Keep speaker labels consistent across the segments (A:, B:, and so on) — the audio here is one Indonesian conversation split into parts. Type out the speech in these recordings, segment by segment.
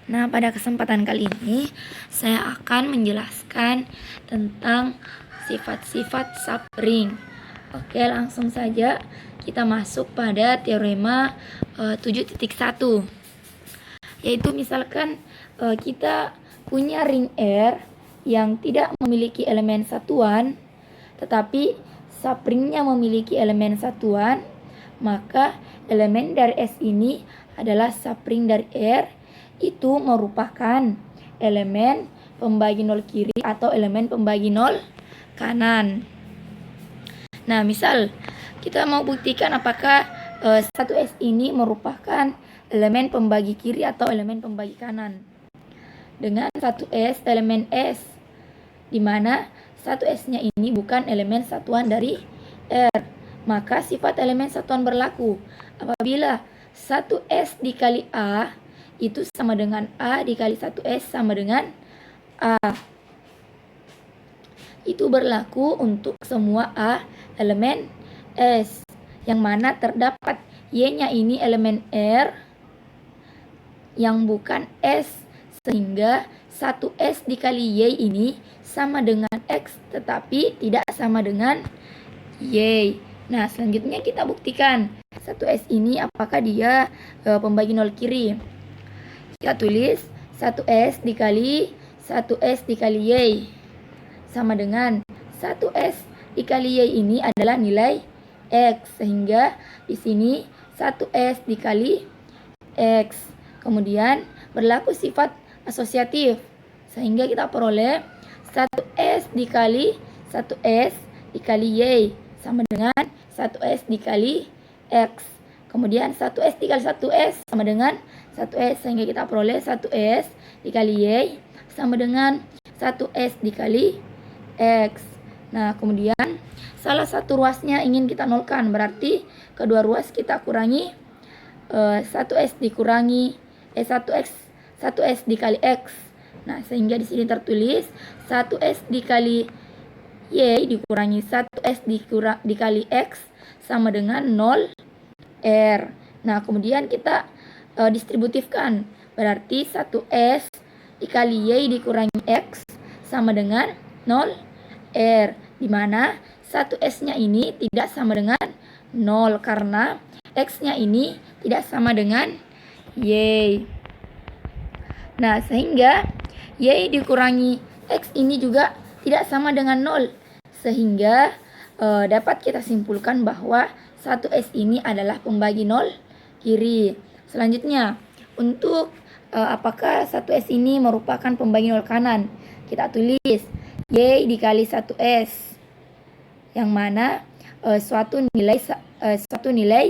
A: Nah, pada kesempatan kali ini saya akan menjelaskan tentang sifat-sifat subring. Oke, langsung saja kita masuk pada teorema 7.1. Yaitu misalkan kita punya ring R yang tidak memiliki elemen satuan, tetapi subringnya memiliki elemen satuan, maka elemen dari S ini adalah subring dari R, itu merupakan elemen pembagi nol kiri atau elemen pembagi nol kanan. Nah, misal kita mau buktikan apakah 1S ini merupakan elemen pembagi kiri atau elemen pembagi kanan. Dengan 1S elemen S, di mana 1S-nya ini bukan elemen satuan dari R. Maka sifat elemen satuan berlaku apabila 1S dikali A itu sama dengan A dikali 1S sama dengan A. Itu berlaku untuk semua A elemen S, yang mana terdapat Y-nya ini elemen R yang bukan S, sehingga 1S dikali Y ini sama dengan X tetapi tidak sama dengan Y. Nah, selanjutnya kita buktikan 1S ini apakah dia pembagi nol kiri. Kita tulis 1S dikali 1S dikali Y sama dengan 1S dikali Y ini adalah nilai X, sehingga di sini 1S dikali X. Kemudian berlaku sifat asosiatif, sehingga kita peroleh 1S dikali 1S dikali Y sama dengan 1S dikali X. Kemudian 1S dikali 1S sama dengan 1S, sehingga kita peroleh 1S dikali Y sama dengan 1S dikali X. Nah, kemudian salah satu ruasnya ingin kita nolkan, berarti kedua ruas kita kurangi 1S dikurangi 1S dikali X. Nah, sehingga di sini tertulis 1S dikali Y dikurangi 1S dikali X sama dengan 0 R. Nah, kemudian kita distributifkan, berarti 1S dikali Y dikurangi X sama dengan 0 R, di mana 1S-nya ini tidak sama dengan 0 karena X-nya ini tidak sama dengan Y. Nah, sehingga Y dikurangi X ini juga tidak sama dengan 0, sehingga dapat kita simpulkan bahwa 1S ini adalah pembagi nol kiri. Selanjutnya, untuk apakah 1S ini merupakan pembagi nol kanan, kita tulis Y dikali 1S, yang mana suatu nilai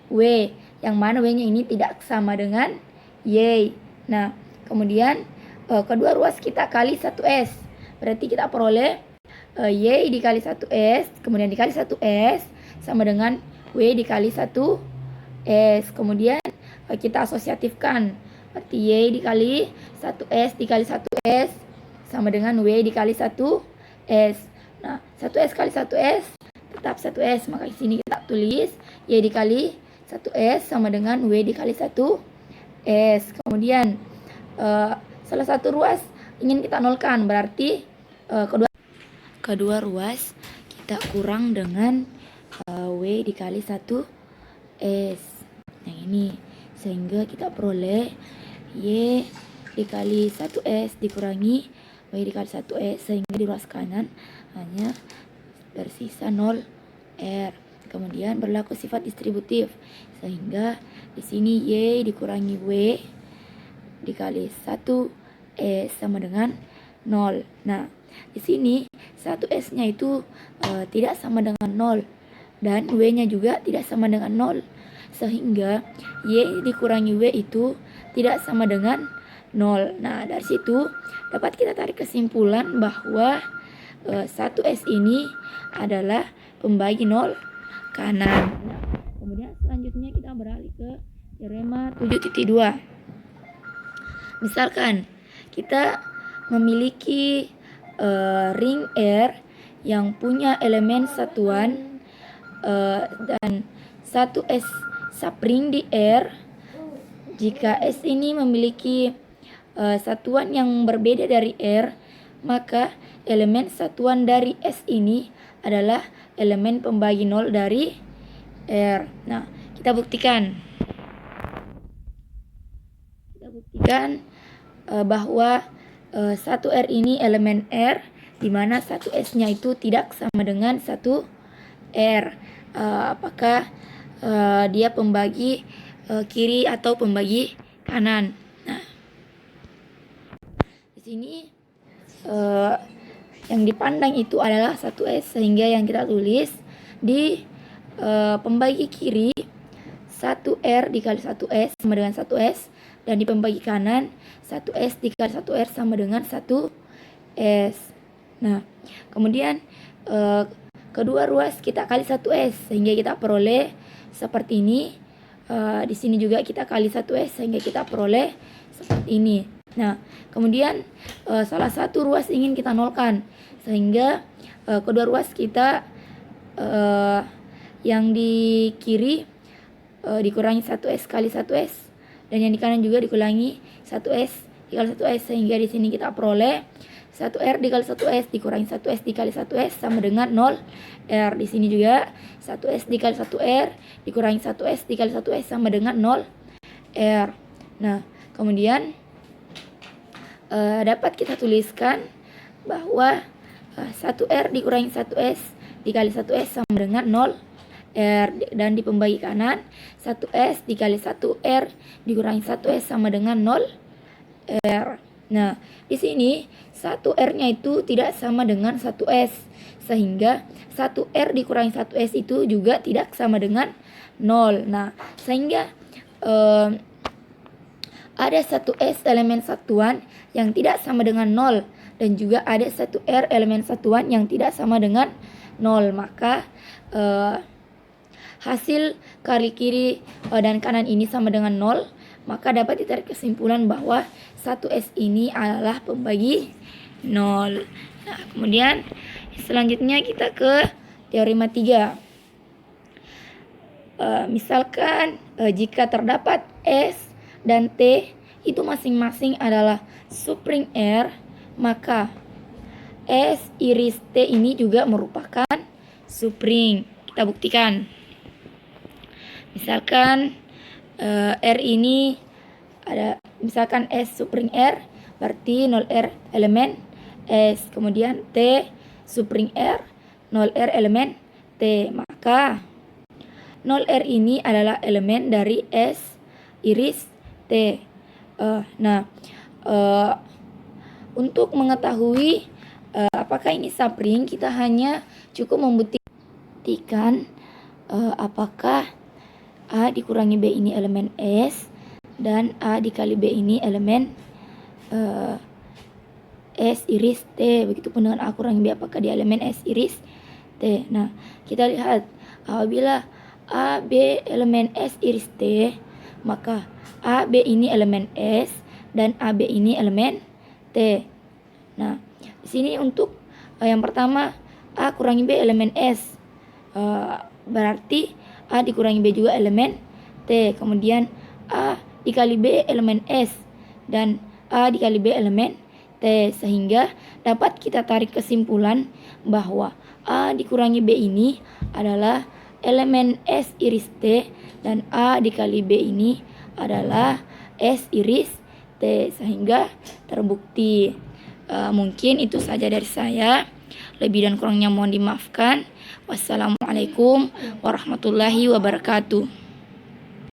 A: W, yang mana W-nya ini tidak sama dengan Y. Nah, kemudian kedua ruas kita kali 1S, berarti kita peroleh Y dikali 1S, kemudian dikali 1S sama dengan W dikali 1S. Kemudian kita asosiatifkan, berarti Y dikali 1S dikali 1S sama dengan W dikali 1S. Nah, 1S kali 1S tetap 1S, maka di sini kita tulis Y dikali 1S sama dengan W dikali 1S. Kemudian salah satu ruas ingin kita nolkan, berarti kedua ruas kita kurang dengan W dikali 1S. Nah, ini sehingga kita peroleh Y dikali 1S dikurangi W dikali 1S, sehingga di ruas kanan hanya tersisa 0 R. Kemudian berlaku sifat distributif, sehingga di sini Y dikurangi W dikali 1S sama dengan 0. Nah, di sini 1S-nya itu tidak sama dengan 0 dan W-nya juga tidak sama dengan 0, sehingga Y dikurangi W itu tidak sama dengan 0. Nah, dari situ dapat kita tarik kesimpulan bahwa 1S ini adalah pembagi nol kanan. Nah, kemudian selanjutnya kita beralih ke teorema 7.2. Misalkan kita memiliki ring R yang punya elemen satuan dan 1S subring di R. Jika S ini memiliki satuan yang berbeda dari R, maka elemen satuan dari S ini adalah elemen pembagi 0 dari R. Nah, kita buktikan. Bahwa 1R ini elemen R, di mana 1S-nya itu tidak sama dengan 1R. Apakah dia pembagi kiri atau pembagi kanan? Nah, di sini yang dipandang itu adalah 1S, sehingga yang kita tulis di pembagi kiri 1R dikali 1S sama dengan 1S, dan di pembagi kanan 1S dikali 1R sama dengan 1S. Nah, kemudian kedua ruas kita kali 1S sehingga kita peroleh seperti ini. Di sini juga kita kali 1S sehingga kita peroleh seperti ini. Nah, kemudian salah satu ruas ingin kita nolkan, sehingga kedua ruas kita yang di kiri dikurangi 1S kali 1S, dan yang di kanan juga dikurangi 1S dikali 1S, sehingga di sini kita peroleh 1R dikali 1S dikurangi 1S dikali 1S sama dengan 0R. Di sini juga 1S dikali 1R dikurangi 1S dikali 1S sama dengan 0R. Nah, kemudian dapat kita tuliskan bahwa 1R dikurangi 1S dikali 1S sama dengan 0R, dan di pembagi kanan 1S dikali 1R dikurangi 1S sama dengan 0R. Nah, di sini 1R-nya itu tidak sama dengan 1S, sehingga 1R dikurangi 1S itu juga tidak sama dengan 0. Nah, sehingga ada 1S elemen satuan yang tidak sama dengan 0, dan juga ada 1R elemen satuan yang tidak sama dengan 0. Maka hasil kali kiri dan kanan ini sama dengan 0, maka dapat ditarik kesimpulan bahwa 1S ini adalah pembagi 0. Nah, kemudian selanjutnya kita ke teorema 3. Misalkan jika terdapat S dan T itu masing-masing adalah subring R, maka S iris T ini juga merupakan subring. Kita buktikan. Misalkan R ini ada, misalkan S subring R, berarti 0R elemen S, kemudian T subring R, 0R elemen T, maka 0R ini adalah elemen dari S iris T. Untuk mengetahui apakah ini subring, kita hanya cukup membuktikan apakah A dikurangi B ini elemen S, dan A dikali B ini elemen S iris T. Begitupun dengan A kurangi B, apakah dia elemen S iris T. Nah, kita lihat apabila A, B elemen S iris T, maka A, B ini elemen S, dan A, B ini elemen T. Nah, di sini untuk yang pertama A kurangi B elemen S, berarti A dikurangi B juga elemen T. Kemudian A dikali B elemen S, dan A dikali B elemen T, sehingga dapat kita tarik kesimpulan bahwa A dikurangi B ini adalah elemen S iris T, dan A dikali B ini adalah S iris T, sehingga terbukti. Mungkin itu saja dari saya. Lebih dan kurangnya mohon dimaafkan. Wassalamualaikum warahmatullahi wabarakatuh.